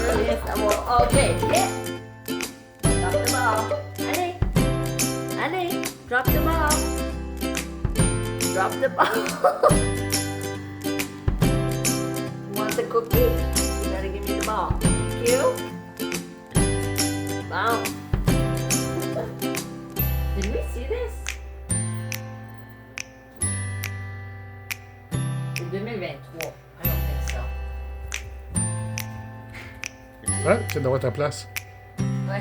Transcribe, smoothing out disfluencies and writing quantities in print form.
Yes, I will. Okay, hit. Drop the ball. Honey. Honey, drop the ball. Drop the ball. Want the cookie? You gotta give me the ball. Thank you. Wow. Did we see this? C'est 2023. I don't think so. Ouais, c'est dans ta place. Ouais.